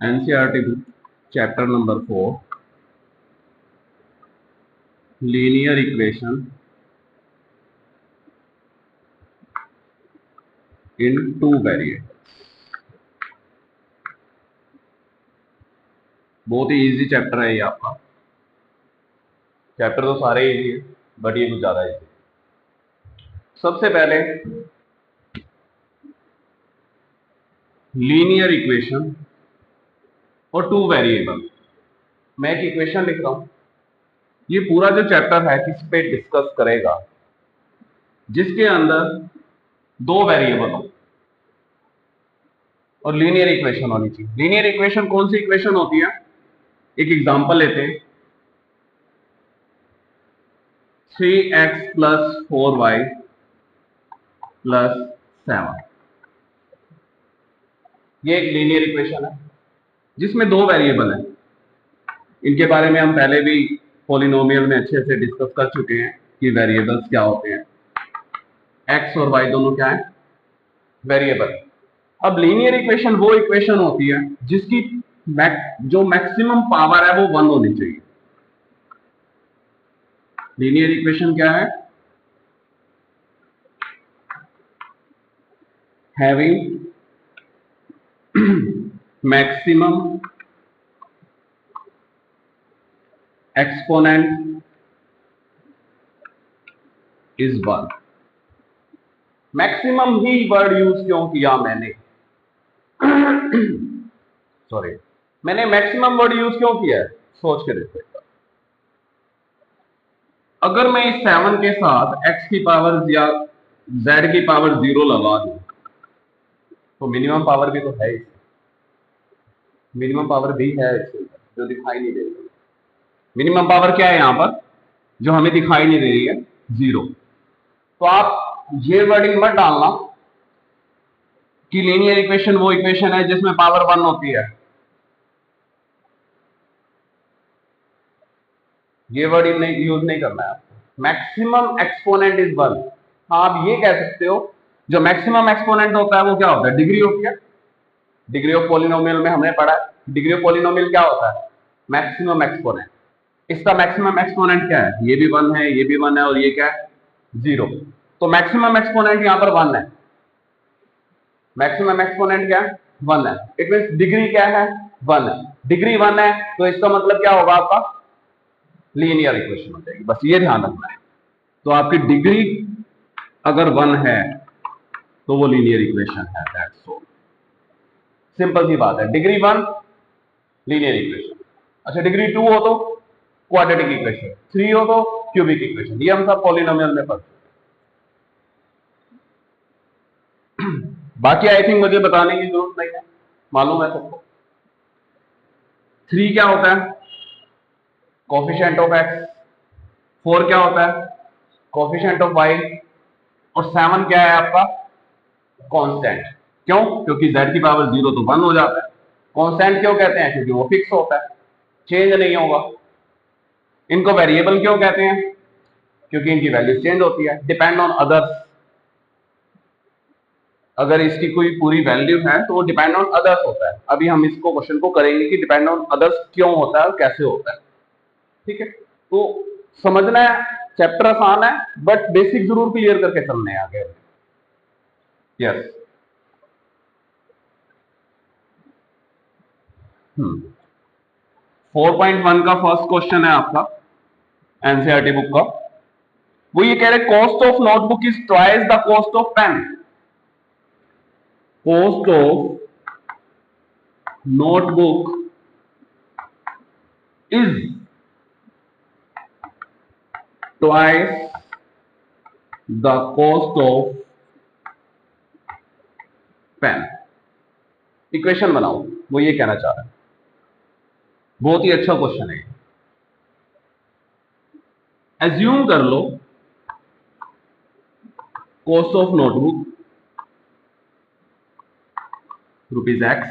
NCERT book chapter number 4 linear equation in two variable. बहुत ही easy chapter है ये आपका। चैप्टर तो सारे इजी है बट ये कुछ ज्यादा इजी। सबसे पहले लीनियर इक्वेशन और टू वेरिएबल। मैं एक इक्वेशन लिख रहा हूं। ये पूरा जो चैप्टर है किस पे डिस्कस करेगा, जिसके अंदर दो वेरिएबल हो और लीनियर इक्वेशन होनी चाहिए। लीनियर इक्वेशन कौन सी इक्वेशन होती है? एक एग्जांपल लेते हैं, 3x प्लस 4y प्लस 7। ये एक लीनियर इक्वेशन है जिसमें दो वेरिएबल हैं। इनके बारे में हम पहले भी पॉलिनोमियल में अच्छे से डिस्कस कर चुके हैं कि वेरिएबल्स क्या होते हैं। x और y दोनों क्या है? वेरिएबल। अब लीनियर इक्वेशन वो इक्वेशन होती है जिसकी जो मैक्सिमम पावर है वो 1 होनी चाहिए। लीनियर इक्वेशन क्या है? Having maximum exponent is 1। Maximum he word use क्यों किया मैंने? सॉरी, मैंने मैक्सिमम वर्ड यूज क्यों किया है? सोच के देखो। अगर मैं इस 7 के साथ x की पावर या z की पावर 0 लगा दूं तो मिनिमम पावर भी तो है। मिनिमम पावर भी है इसके जो दिखाई नहीं दे रही। मिनिमम पावर क्या है यहां पर जो हमें दिखाई नहीं दे रही है? 0। तो आप ये वर्डिंग मत डालना कि लीनियर इक्वेशन वो इक्वेशन है जिसमें पावर 1 होती है। ये वर्ड नहीं यूज नहीं करना है। Maximum exponent is 1। हाँ, आप ये कह सकते हो जो मैक्सिमम एक्सपोनेंट होता है वो क्या होता है? डिग्री ऑफ क्या? डिग्री ऑफ पॉलिनोमियल में हमने पढ़ा है डिग्री ऑफ पॉलिनोमियल क्या होता है? Maximum exponent. इसका मैक्सिमम एक्सपोनेंट क्या है? ये भी 1 है, ये भी 1 है और ये क्या है? 0। तो मैक्सिमम एक्सपोनेंट यहां पर 1 है। मैक्सिमम एक्सपोनेंट क्या है? 1 है। इट मींस डिग्री क्या है? 1 है। डिग्री 1 है तो इसका मतलब क्या होगा? आपका लीनियर इक्वेशन हो जाएगी। बस ये ध्यान रखना है। तो आपकी डिग्री अगर 1 है तो वो लीनियर इक्वेशन है। That's all. सिंपल सी बात है। Degree 1 linear equation. अच्छा, डिग्री 2 हो तो क्वाड्रेटिक इक्वेशन, 3 हो तो क्यूबिक इक्वेशन। ये हम सब पॉलिनोमियल में पढ़ते हैं। बाकी आई थिंक मुझे बताने की जरूरत नहीं है, मालूम है सबको। 3 क्या होता है? Coefficient of x। 4 क्या होता है? Coefficient of y। और 7 क्या है आपका? कांस्टेंट। क्यों? क्योंकि z की पावर 0 तो 1 हो जाता है। कांस्टेंट क्यों कहते हैं? क्योंकि वो फिक्स होता है, चेंज नहीं होगा। इनको वेरिएबल क्यों कहते हैं? क्योंकि इनकी वैल्यू चेंज होती है, डिपेंड ऑन अदर्स। अगर इसकी कोई पूरी वैल्यू है तो वो डिपेंड ऑन अदर्स होता है। अभी हम इसको क्वेश्चन को करेंगे कि डिपेंड ऑन अदर्स क्यों होता है और कैसे होता है। ठीक है, तो समझना है। चैप्टर आसान है बट बेसिक जरूर क्लियर करके चलने हैं आगे। यस। 4.1 का फर्स्ट क्वेश्चन है आपका एनसीईआरटी बुक का। वो ये कह रहे cost of notebook is twice the cost of pen. Cost of notebook is twice the cost of pen. Equation बनाओ, वो ये कहना चाह रहा है। बहुत ही अच्छा क्वेश्चन है। एज्यूम कर लो cost of notebook ₹X,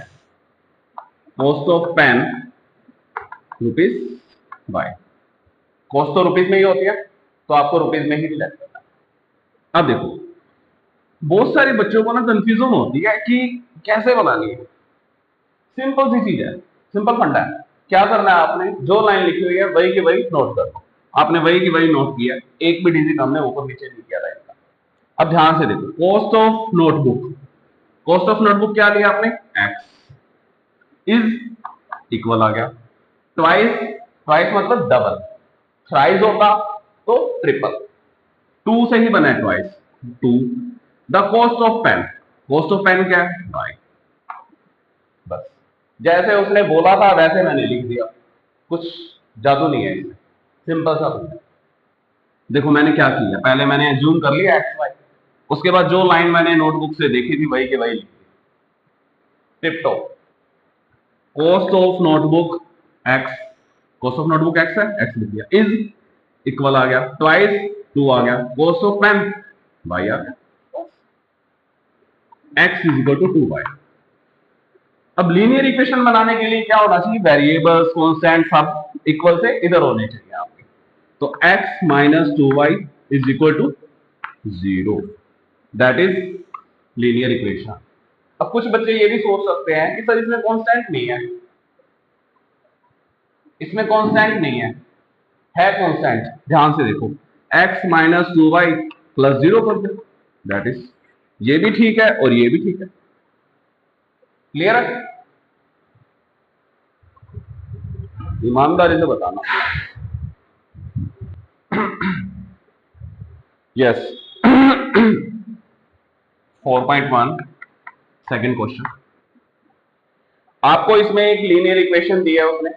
cost of pen ₹Y। Cost तो रुपीज में ही होती है तो आपको रुपीज में ही रिलेट करना है। अब देखो, बहुत सारे बच्चों को ना कंफ्यूजन होती है कि कैसे बनानी है। सिंपल सी चीज है, सिंपल फंडा है। क्या करना है आपने, जो लाइन लिखी हुई है वही की वही नोट कर लो। आपने वही की वही नोट किया, एक भी डिजिट हमने ऊपर नीचे नहीं किया लाइन का। अब ध्यान से देखो, cost of notebook, cost of notebook क्या लिया आपने, एक्स इज इक्वल आ गया ट्वाइस, ट्वाइस मतलब डबल, थ्राइस होता तो ट्रिपल, टू से ही बना है twice, two. The cost of pen, cost of pen क्या है, फाइव। बस जैसे उसने बोला था वैसे मैंने लिख दिया, कुछ जादू नहीं है इसमें, सिंपल सा बन है। देखो मैंने क्या किया, पहले मैंने जूम कर लिया एक्स वाई, उसके बाद जो लाइन मैंने नोटबुक से देखी थी वही के वही लिख दी, tip top. Cost of notebook x, cost of notebook x है, एक्स लिख दिया, इज इक्वल आ गया ट्वाइस, टू आ गया, कॉस्ट ऑफ पेन वाई आ गया, X is equal to two Y. अब लीनियर इक्वेशन बनाने के लिए क्या होना चाहिए, वेरिएबल्स कांस्टेंट सब इक्वल से इधर होने चाहिए आपके। तो x minus two Y is equal to zero, that is linear equation. अब कुछ बच्चे ये भी सोच सकते हैं कि सर इसमें कांस्टेंट नहीं है, इसमें कांस्टेंट नहीं है कांस्टेंट। ध्यान से देखो, x minus two Y plus zero कर दो, दैट इज, ये भी ठीक है और ये भी ठीक है। क्लियर है, ईमानदारी से बताना। यस 4.1 सेकंड क्वेश्चन, आपको इसमें एक लीनियर इक्वेशन दी है उसने,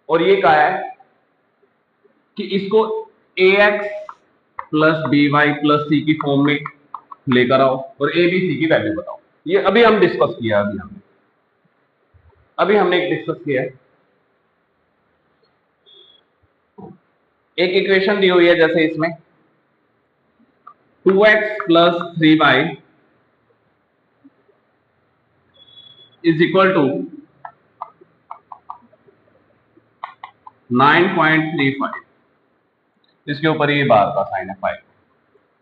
और ये कहा है कि इसको ax plus b y plus c की फॉर्म में लेकर आओ और ए बी सी की वैल्यू बताओ। ये अभी हम डिस्कस किया, अभी हमने एक डिस्कस किया है। एक इक्वेशन दी हुई है जैसे इसमें 2x plus three Y is equal to 9.35, इसके ऊपर ये बार का साइन है 5,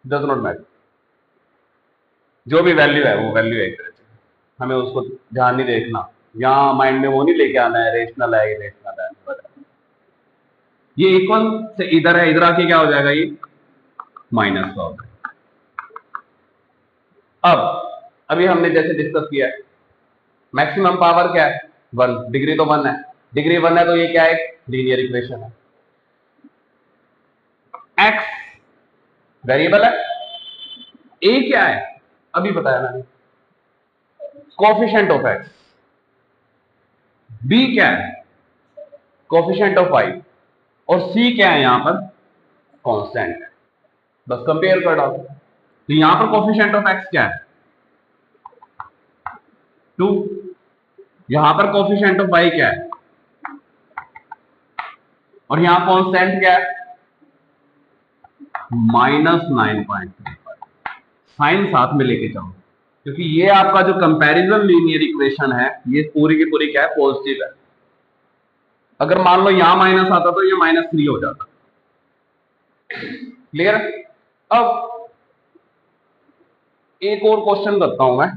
डज नॉट मैटर, जो भी वैल्यू है वो वैल्यू है एक तरह से, हमें उसको ध्यान नहीं देखना, यहाँ माइंड में वो नहीं लेके आना है रेशनल है इरेशनल है वगैरह। ये इक्वल से इधर है, इधर आके क्या हो जाएगा, ये माइनस का हो जाएगा। अब अभी हमने जैसे डिस्कस किया है, मैक्सिमम पावर क्या है, वन, डिग्री तो वन है, डिग्री वन है तो ये क्या है, लीनियर इक्वेशन है। एक्स वेरिएबल है, ए क्या है, अभी बताया मैंने, कोफिशिएंट ऑफ एक्स, बी क्या है, कोफिशिएंट ऑफ वाई, और सी क्या है यहां पर, कांस्टेंट है। बस कंपेयर कर डालो, तो यहां पर कोफिशिएंट ऑफ एक्स क्या है, टू, यहां पर कोफिशिएंट ऑफ वाई क्या है, और यहां कांस्टेंट क्या है, -9.35। साइन साथ में लेके चलो, क्योंकि ये आपका जो कंपैरिजन लीनियर इक्वेशन है ये पूरी की पूरी क्या है, पॉजिटिव है। अगर मान लो यहां माइनस आता तो ये -3 हो जाता। क्लियर, अब एक और क्वेश्चन करता हूं मैं,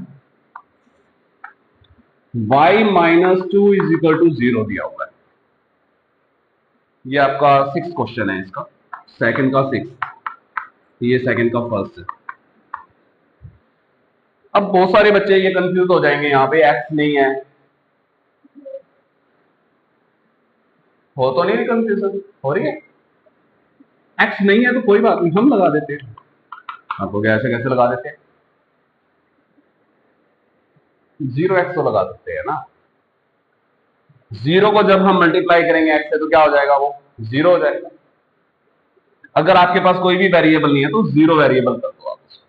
y minus two is equal to zero दिया हुआ है, ये आपका 6th क्वेश्चन है, इसका सेकंड का 6th, ये सेकंड का फर्स्ट है। अब बहुत सारे बच्चे ये कंफ्यूज हो जाएंगे, यहाँ पे x नहीं है, हो तो नहीं, कंफ्यूजन हो रही है, x नहीं है तो कोई बात नहीं, हम लगा देते हैं, आपको कैसे कैसे लगा देते हैं, 0x तो लगा सकते हैं ना, जीरो को जब हम मल्टीप्लाई करेंगे x से तो क्या हो जाएगा, वो जीरो हो जाएगा। अगर आपके पास कोई भी वेरिएबल नहीं है तो जीरो वेरिएबल कर दो आप उसको।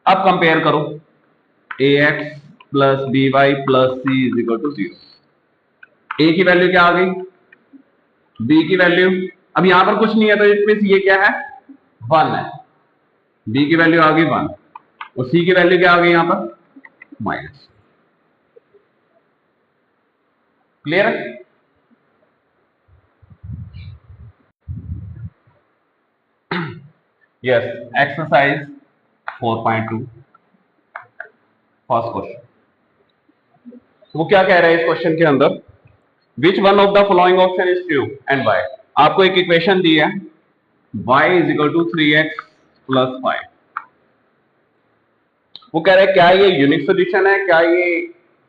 अब कंपेयर करो, ax plus b y plus c is equal to zero, a की वैल्यू क्या आ गई, बी की वैल्यू, अब यहां पर कुछ नहीं है तो इसमें ये क्या है, वन है, बी की वैल्यू आ गई वन, और सी की वैल्यू क्या आ गई यहां पर, माइनस। क्लियर है, यस, एक्सरसाइज 4.2 फर्स्ट क्वेश्चन, वो क्या कह रहा है इस क्वेश्चन के अंदर, which one of the following option is true and Y. आपको एक इक्वेशन दी है y is equal to 3x plus 5। वो कह रहा है क्या ये यूनिक सोल्यूशन है, क्या ये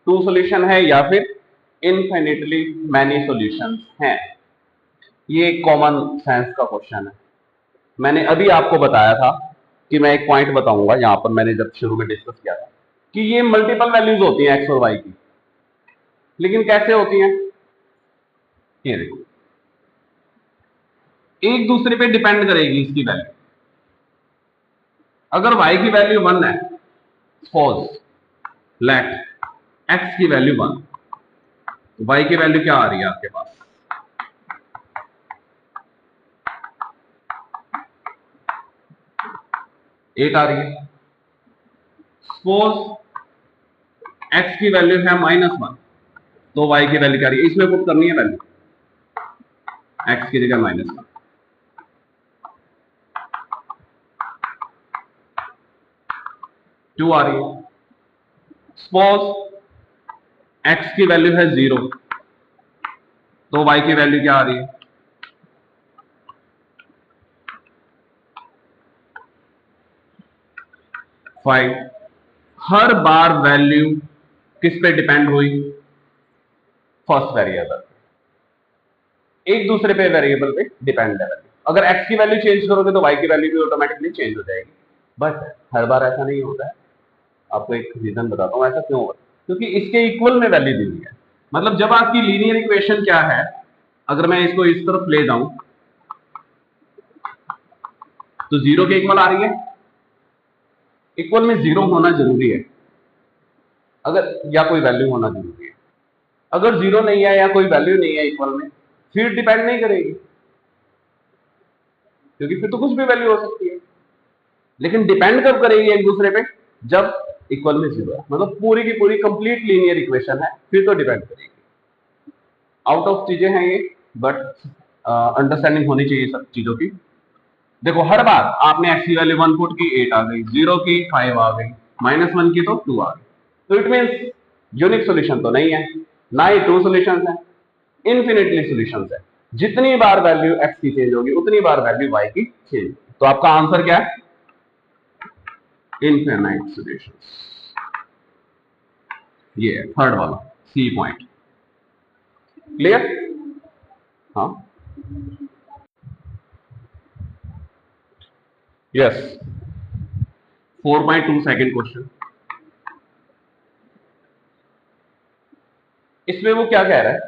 टू सोल्यूशन है, या फिर इनफिनिटली मैनी सॉल्यूशंस हैं। ये कॉमन सेंस का क्वेश्चन है। मैंने अभी आपको बताया था कि मैं एक पॉइंट बताऊंगा, यहां पर मैंने जब शुरू में डिस्कस किया था कि ये मल्टीपल वैल्यूज होती हैं एक्स और वाई की, लेकिन कैसे होती हैं, ये देखो एक दूसरे पे डिपेंड करेगी इसकी वैल्यू। अगर y की वैल्यू 1 है, सपोज लेट x की वैल्यू 1, तो y की वैल्यू क्या आ रही है आपके पास, 8 आ रही है। सपोज x की वैल्यू है -1, तो y की वैल्यू क्या आ रही है, इसमें पुट करनी है वैल्यू, x की जगह -1, 2 आ रही है। सपोज x की वैल्यू है 0, तो y की वैल्यू क्या आ रही है, 5। हर बार वैल्यू किस पे डिपेंड हुई, फर्स्ट वेरिएबल, एक दूसरे पे वेरिएबल पे डिपेंड है। अगर x की वैल्यू चेंज करोगे तो y की वैल्यू भी ऑटोमेटिकली चेंज हो जाएगी, बट हर बार ऐसा नहीं होता है। आपको एक रीजन बताता हूँ ऐसा क्यों होता है, क्योंकि इसके इक्वल में वैल्यू दी हुई है। मतलब जब आपकी लीनियर इक्वेशन क्या है, अगर मैं इसको इस तरफ ले जाऊं तो 0 के इक्वल आ रही है। इक्वल में 0 होना जरूरी है, अगर या कोई वैल्यू होना जरूरी है। अगर 0 नहीं है या कोई वैल्यू नहीं है इक्वल में, फिर डिपेंड नहीं करेगी, क्योंकि फिर तो कुछ भी वैल्यू हो सकती है। लेकिन डिपेंड कब करेगी एक दूसरे पे, जब इक्वल में 0 है, मतलब पूरी की पूरी कंप्लीट लीनियर इक्वेशन है, फिर तो डिपेंड करेगी। आउट ऑफ चीजें हैं ये, बट अंडरस्टैंडिंग होनी चाहिए सब चीजों की। देखो हर बार आपने x की वैल्यू 1 पुट की, 8 आ गई, 0 की 5 आ गई, -1 की तो 2 आ गई। तो इट मींस यूनिक सॉल्यूशन तो नहीं है, ना ही टू सॉल्यूशंस है, इनफिनिटली सॉल्यूशंस है। जितनी बार वैल्यू x की चेंज होगी उतनी बार वैल्यू y की चेंज होगी। तो आपका आंसर क्या है, इनफिनाइट सॉल्यूशंस। ये है थर्ड वाला सी पॉइंट। क्लियर? हाँ, यस। 4.2 second question. इसमें वो क्या कह रहा है,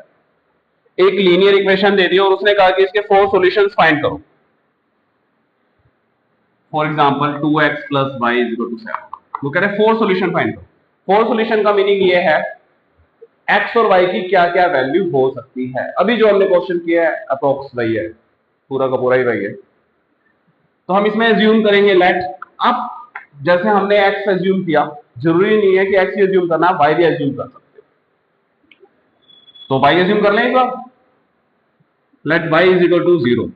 एक लीनियर इक्वेशन दे दी और उसने कहा कि इसके 4 सॉल्यूशंस फाइंड करो। For example 2x plus Y is equal to 7। वो कह रहे हैं 4 सॉल्यूशन फाइंड करो। 4 सॉल्यूशन का मीनिंग ये है x और y की क्या क्या वैल्यू हो सकती है। अभी जो हमने क्वेश्चन किया है अप्रोक्स वही है, पूरा का पूरा ही वही है। तो हम इसमें एज्यूम करेंगे लेट। अब जैसे हमने x एज्यूम किया, जरूरी नहीं है कि x ही एज्यूम करना, y भी एज्यूम कर सकते हो। तो y एज्यूम कर लें एक बार, let y is equal to 0।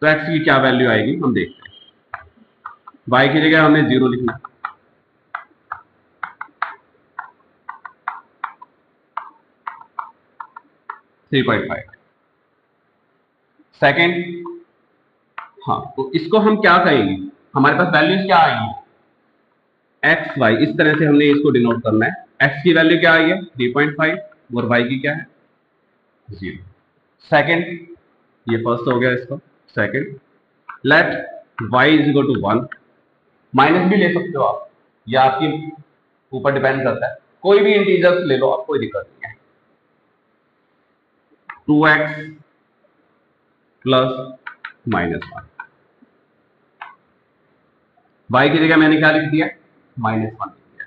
तो x की क्या वैल्यू आएगी हम देखते हैं। y की जगह हमने 0 लिखना है, 3.5। सेकेंड, हाँ तो इसको हम क्या कहेंगे, हमारे पास वैल्यूज क्या आएंगी, एक्स वाई, इस तरह से हमने इसको डिनोट करना है। एक्स की वैल्यू क्या आई है 3.5 और वाई की क्या है 0। सेकेंड, ये फर्स्ट हो गया इसका। Second, let Y is equal to 1। Minus भी ले सकते हो आप, या आपके ऊपर डिपेंड करता है, कोई भी इंटीजर्स ले लो आप, कोई दिक्कत नहीं है। 2x प्लस -1, वाई की जगह मैंने क्या लिख दिया, -1 लिख दिया।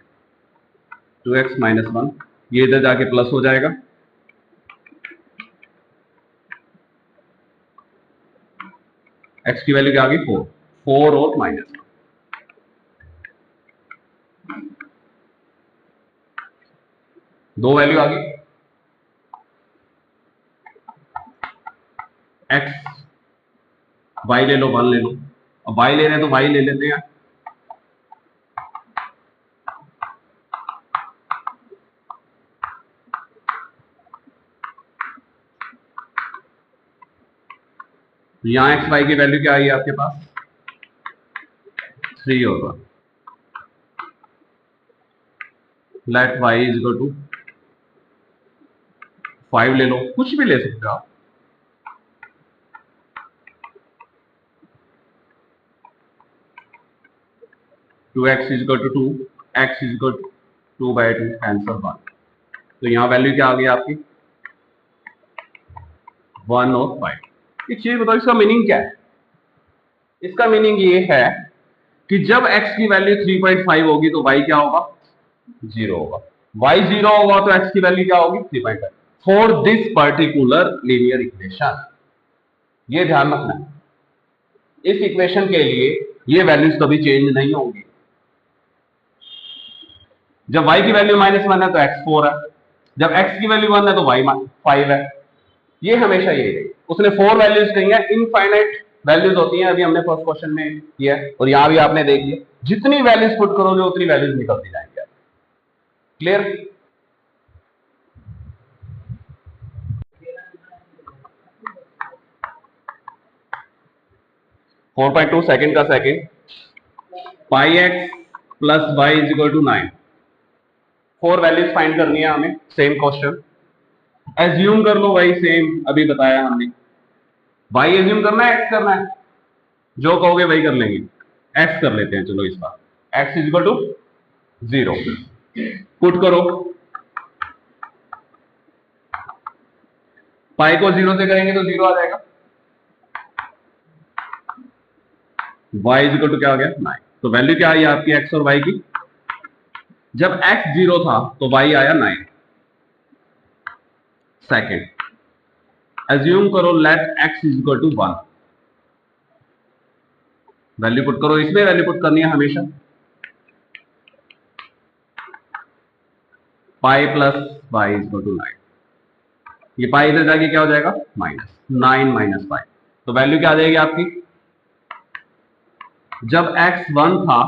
2x -1, ये इधर जाके प्लस हो जाएगा, x की वैल्यू क्या आ गई 4, 4 और -1, दो वैल्यू आ गई। x y ले लो, 1 ले लो, अब y ले रहे हैं तो y ले लेते हैं। यहां एक्स वाई की वैल्यू क्या आई आपके पास 3 होगा। Let Y is equal to 5 ले लो, कुछ भी ले सकते हो आप। Two X is equal to 2, X is equal to 2/2, answer 1। तो यहां वैल्यू क्या आ गई आपकी 1 और 5। एक चीज बताओ, इसका मीनिंग क्या है? इसका मीनिंग ये है कि जब x की वैल्यू 3.5 होगी तो y क्या होगा 0 होगा। y 0 होगा तो x की वैल्यू क्या होगी 3.5 for this particular linear equation. ये ध्यान रखना है, इस इक्वेशन के लिए ये वैल्यूज कभी चेंज नहीं होंगी। जब y की वैल्यू -1 है तो x 4 है, जब x की वैल्यू 1 है तो y 5 है। ये हमेशा यही रही। उसने 4 वैल्यूज कही है, इनफाइनाइट वैल्यूज होती हैं, अभी हमने फर्स्ट क्वेश्चन में किया है और यहां भी आपने देख लिया, जितनी वैल्यूज पुट करोगे उतनी वैल्यूज निकलती जाएंगे। Clear? Four point two second का second, pi x plus Y is equal to 9। 4 values find करनी है हमें, सेम क्वेश्चन। एज्यूम कर लो वही सेम अभी बताया हमने। वाई एज्यूम करना है, एक्स करना है, जो कहोगे वही कर लेंगे। एक्स कर लेते हैं, चलो इस बार x is equal to 0 put करो। पाई को 0 से करेंगे तो 0 आ जाएगा। y इज इक्वल टू क्या हो गया 9। तो वैल्यू क्या आई आपकी x और y की? जब x 0 था तो y आया 9। सेकेंड, एज्यूम करो let x is equal to 1। Value put करो, इसमें वैल्यू पुट करनी है हमेशा। Pi plus Y is equal to 9। ये पाई इधर जाके क्या हो जाएगा -9 माइनस पाई। तो वैल्यू क्या आ जाएगी आपकी? जब x 1 था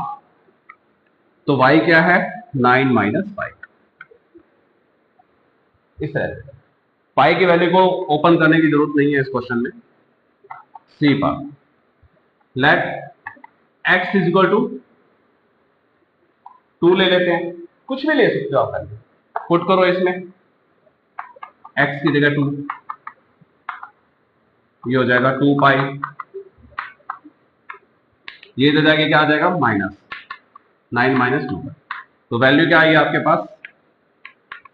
तो y क्या है 9 माइनस पाई। इस तरह से पाई की वैल्यू को ओपन करने की जरूरत नहीं है इस क्वेश्चन में। सी पर let x is equal to 2 ले लेते हैं, कुछ भी ले सकते हो आप वैल्यू पुट करो इसमें। x की जगह 2, ये हो जाएगा 2 पाई, ये इधर जाके क्या आ जाएगा -9 माइनस 2। तो वैल्यू क्या आई आपके पास?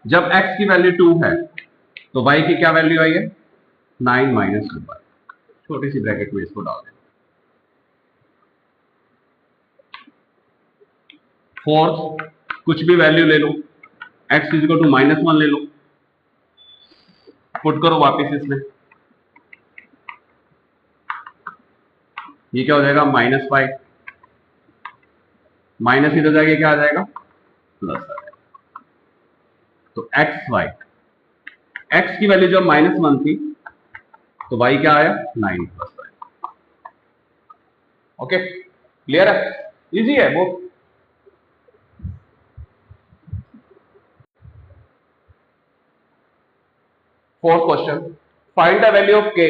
जब x की वैल्यू 2 है तो y की क्या वैल्यू आई है 9 माइनस 2 पाई। छोटी सी ब्रैकेट में इसको डाल दें। फोर्थ, कुछ भी वैल्यू ले लो, x इज इक्वल टू -1 ले लो, पुट करो वापस इसमें। ये क्या हो जाएगा -पाई, माइनस इधर जाके क्या आ जाएगा प्लस आ जाएगा। तो एक्स वाई, एक्स की वैल्यू जब -1 थी तो y क्या आया 9 प्लस वाई। ओके, क्लियर है? इजी है वो। Fourth question, find the value of के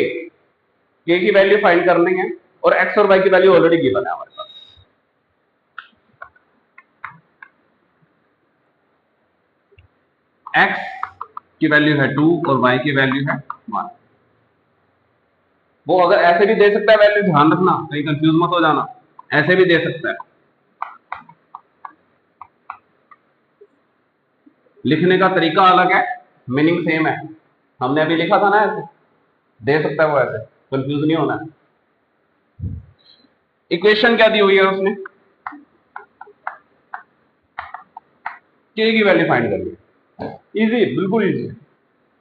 की वैल्यू फाइंड करनी है और x और y की वैल्यू ऑलरेडी गिवन है हमारे पास। x की वैल्यू है 2 और y की वैल्यू है 1। वो अगर ऐसे भी दे सकता है वैल्यू, ध्यान रखना कहीं कंफ्यूज मत हो जाना, ऐसे भी दे सकता है। लिखने का तरीका अलग है, मीनिंग सेम है। हमने अभी लिखा था ना ऐसे, दे सकता है वो ऐसे, कंफ्यूज नहीं होना है। इक्वेशन क्या दी हुई है उसने? के की वैल्यू फाइंड करनी है, इजी, बिल्कुल इजी।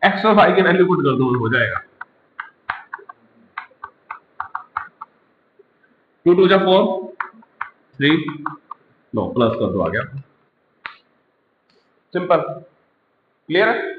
एक्स और वाई की वैल्यू पुट कर दो, हो जाएगा। 2 2 जा 4, 3, लो प्लस कर दो, आ गया। सिंपल, क्लियर है?